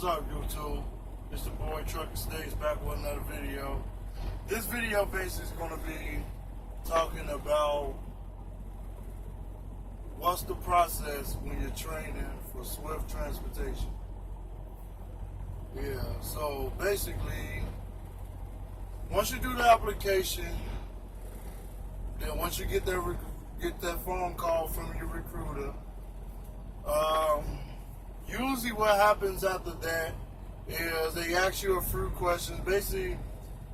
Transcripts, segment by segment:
What's up, YouTube? It's the boy Trucker Stays back with another video. This video basically is going to be talking about what's the process when you're training for Swift transportation. Yeah, so basically, once you do the application, then once you get that phone call from your recruiter, usually what happens after that is they ask you a few questions. Basically,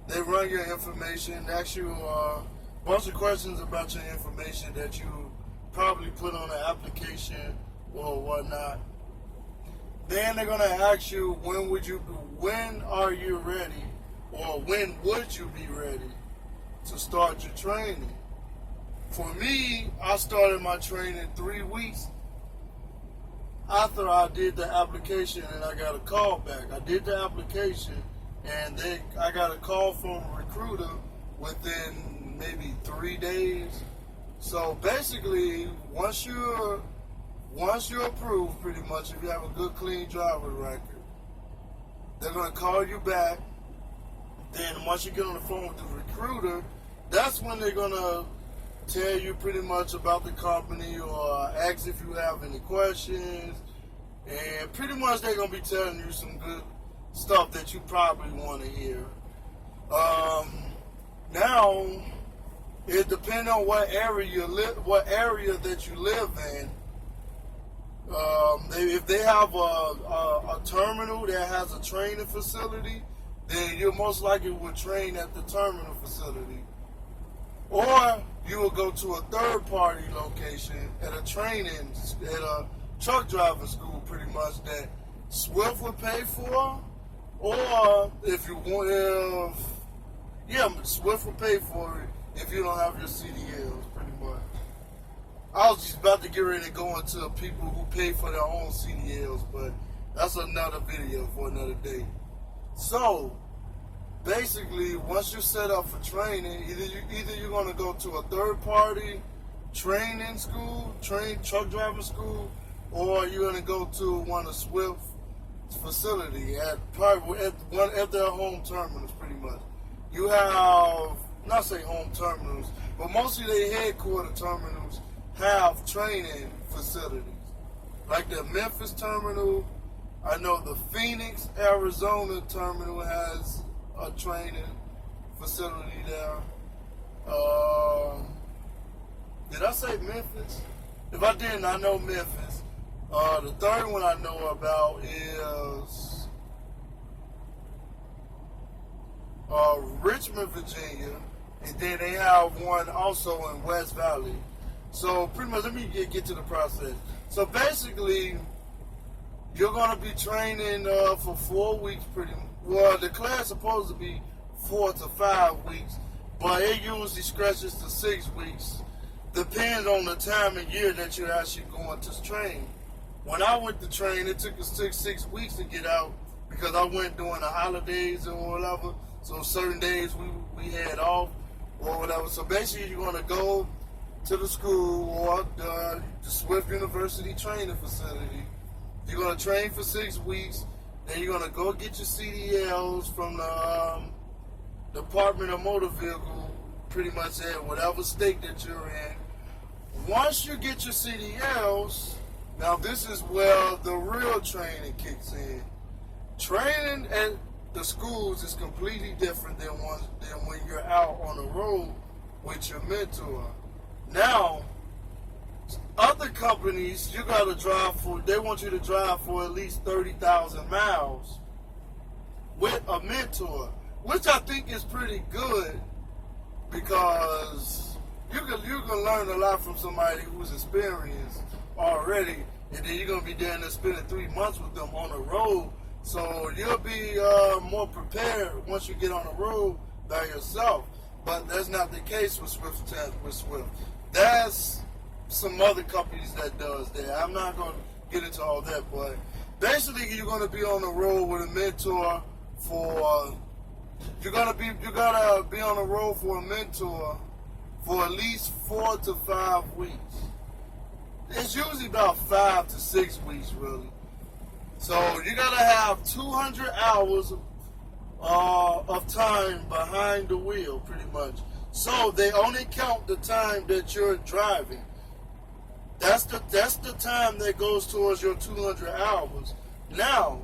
they run your information, ask you a bunch of questions about your information that you probably put on the application or whatnot. Then they're gonna ask you when are you ready, or when would you be ready to start your training. For me, I started my training 3 weeks after I did the application, and I got a call back. I did the application, and I got a call from a recruiter within maybe 3 days. So basically, once you're approved, pretty much, if you have a good, clean driver record, they're gonna call you back. Then once you get on the phone with the recruiter, that's when they're gonna tell you pretty much about the company or ask if you have any questions, and pretty much they're gonna be telling you some good stuff that you probably want to hear. Now it depends on what area that you live in. If they have a terminal that has a training facility, then you most likely will train at the terminal facility. Or you will go to a third-party location at a truck driving school, pretty much, that Swift would pay for. Or if you want, Swift will pay for it if you don't have your CDLs, pretty much. I was just about to get ready to go into people who pay for their own CDLs, but that's another video for another day. So basically, once you're set up for training, either you're going to go to a third-party training school, truck driving school, or you're going to go to one of Swift's facility at their home terminals, pretty much. You have, not say home terminals, but mostly their headquarter terminals have training facilities. Like the Memphis terminal, I know the Phoenix, Arizona terminal has a training facility there. Did I say Memphis? If I didn't, I know Memphis. The third one I know about is Richmond, Virginia, and then they have one also in West Valley. So pretty much, let me get to the process. So basically, you're going to be training for 4 weeks, well, the class is supposed to be 4 to 5 weeks, but it usually stretches to 6 weeks. Depends on the time of year that you're actually going to train. When I went to train, it took us 6 weeks to get out because I went during the holidays or whatever. So certain days we had off or whatever. So basically, you're going to go to the school or the Swift University training facility. You're going to train for 6 weeks. Then you're going to go get your CDLs from the Department of Motor Vehicle, pretty much at whatever state that you're in. Once you get your CDLs, now this is where the real training kicks in. Training at the schools is completely different than when you're out on the road with your mentor. Now, other companies, they want you to drive for at least 30,000 miles with a mentor, which I think is pretty good because you can learn a lot from somebody who's experienced already, and then you're going to be down there spending 3 months with them on the road, so you'll be more prepared once you get on the road by yourself. But that's not the case with Swift. That's some other companies that does that. I'm not going to get into all that, but basically you're going to be on the road with a mentor for you gotta be on the road for a mentor for at least 4 to 5 weeks. It's usually about 5 to 6 weeks, really. So you gotta have 200 hours of time behind the wheel, pretty much. So they only count the time that you're driving. That's the time that goes towards your 200 hours. Now,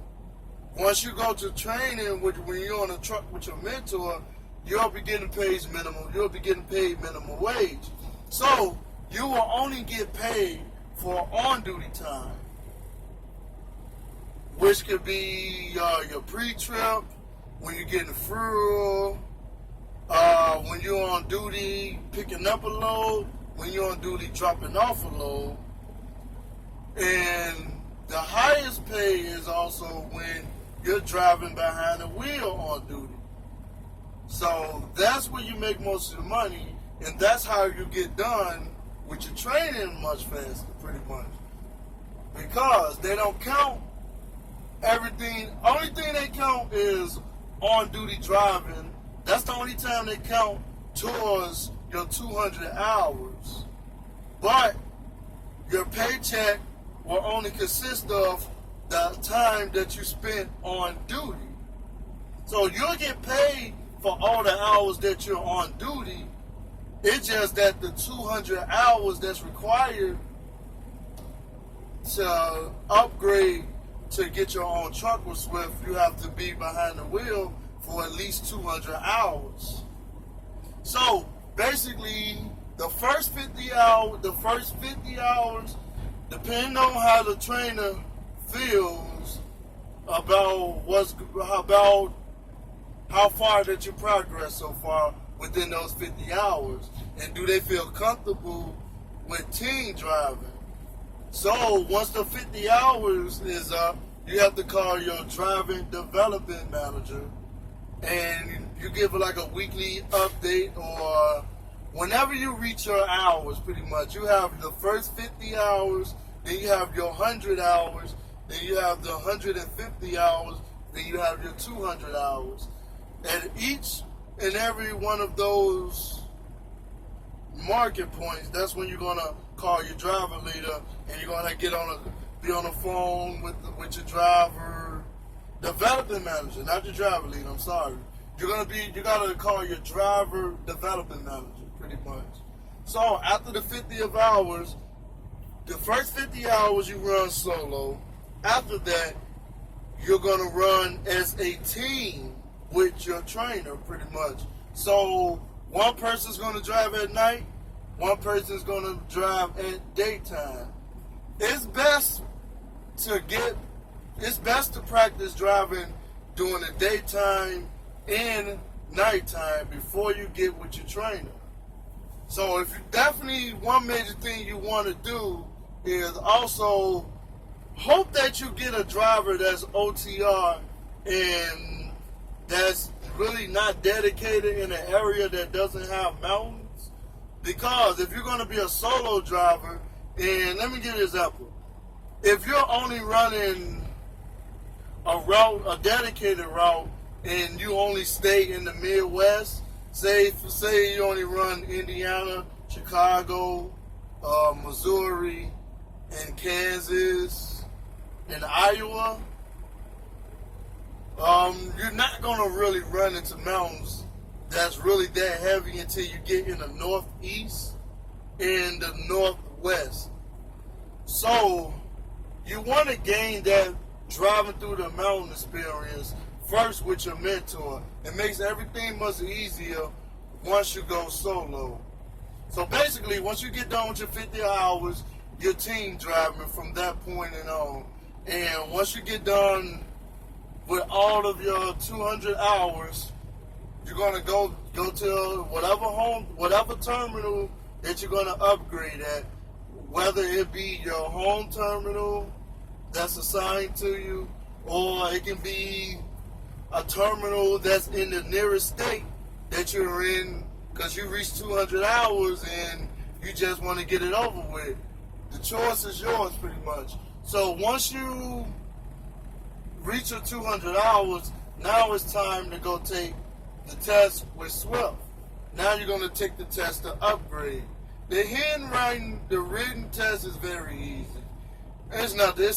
once you go to training, when you're on a truck with your mentor, you'll be getting paid minimum. You'll be getting paid minimum wage. So you will only get paid for on-duty time, which could be your pre-trip, when you're getting fuel, when you're on duty picking up a load, when you're on duty dropping off a load. And the highest pay is also when you're driving behind the wheel on duty. So that's where you make most of your money, and that's how you get done with your training much faster, pretty much. Because they don't count everything. Only thing they count is on-duty driving. That's the only time they count towards your 200 hours. But your paycheck will only consist of the time that you spent on duty. So you'll get paid for all the hours that you're on duty. It's just that the 200 hours that's required to upgrade to get your own truck with Swift, you have to be behind the wheel for at least 200 hours. So basically, the first 50 hours, depending on how the trainer feels about how far that you progress so far within those 50 hours, and do they feel comfortable with team driving. So once the 50 hours is up, you have to call your driving development manager, and you give like a weekly update, or whenever you reach your hours, pretty much. You have the first 50 hours, then you have your 100 hours, then you have the 150 hours, then you have your 200 hours. At each and every one of those market points, that's when you're gonna call your driver leader, and you're gonna be on the phone with your driver development manager, not your driver leader. I'm sorry. You gotta call your driver development manager, pretty much. So after the 50 of hours, the first 50 hours you run solo. After that, you're gonna run as a team with your trainer, pretty much. So one person's gonna drive at night, one person's gonna drive at daytime. It's best to practice driving during the daytime and nighttime before you get with your trainer. So if you definitely, one major thing you want to do is also hope that you get a driver that's OTR and that's really not dedicated in an area that doesn't have mountains. Because if you're going to be a solo driver, and let me give you an example. If you're only running a dedicated route, and you only stay in the Midwest, say you only run Indiana, Chicago, Missouri, and Kansas, and Iowa, you're not going to really run into mountains that's really that heavy until you get in the Northeast and the Northwest. So you want to gain that driving through the mountain experience first with your mentor. It makes everything much easier once you go solo. So basically, once you get done with your 50 hours, you're team driving from that point and on. And once you get done with all of your 200 hours, you're gonna go to whatever terminal that you're gonna upgrade at, whether it be your home terminal that's assigned to you, or it can be a terminal that's in the nearest state that you're in, because you reached 200 hours and you just want to get it over with. The choice is yours, pretty much. So once you reach your 200 hours, now it's time to go take the test with Swift. Now you're going to take the test to upgrade. The written test is very easy. It's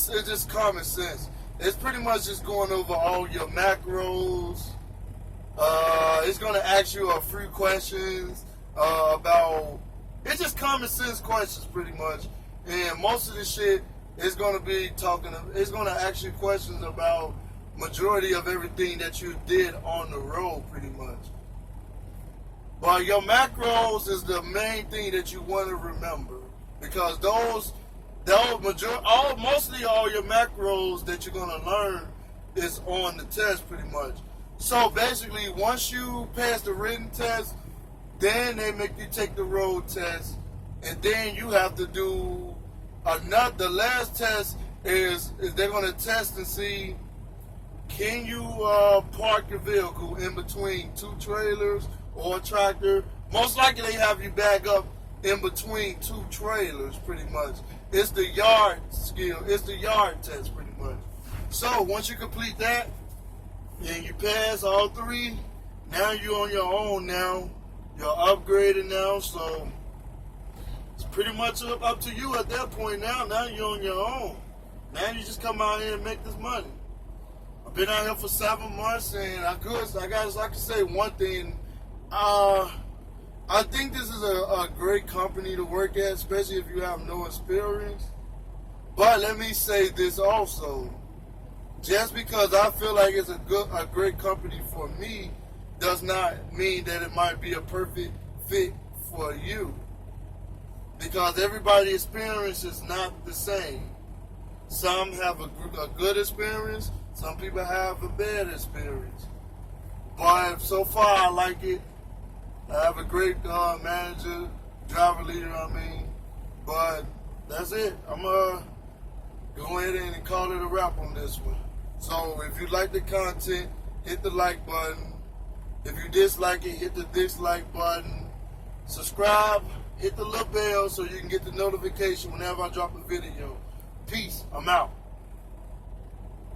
just common sense. it's pretty much just going over all your macros. It's going to ask you a few questions about, it's just common sense questions pretty much. And most of the shit is going to be it's going to ask you questions about majority of everything that you did on the road pretty much. But your macros is the main thing that you want to remember, because mostly all your macros that you're going to learn is on the test pretty much. So basically, once you pass the written test, then they make you take the road test, and then you have to do the last test is they're going to test and see, can you park your vehicle in between two trailers or a tractor. Most likely they have you back up in between two trailers pretty much. It's the yard skill. It's the yard test pretty much. So once you complete that and you pass all three, now you're on your own now. You're upgraded now, so it's pretty much up to you at that point now. Now you're on your own. Now you just come out here and make this money. I've been out here for 7 months, and I can say one thing. I think this is a great company to work at, especially if you have no experience. But let me say this also. Just because I feel like it's a great company for me does not mean that it might be a perfect fit for you. Because everybody's experience is not the same. Some have a good experience, some people have a bad experience. But so far I like it. I have a great manager, driver leader, but that's it. I'm going to go ahead and call it a wrap on this one. So if you like the content, hit the like button. If you dislike it, hit the dislike button. Subscribe, hit the little bell so you can get the notification whenever I drop a video. Peace. I'm out.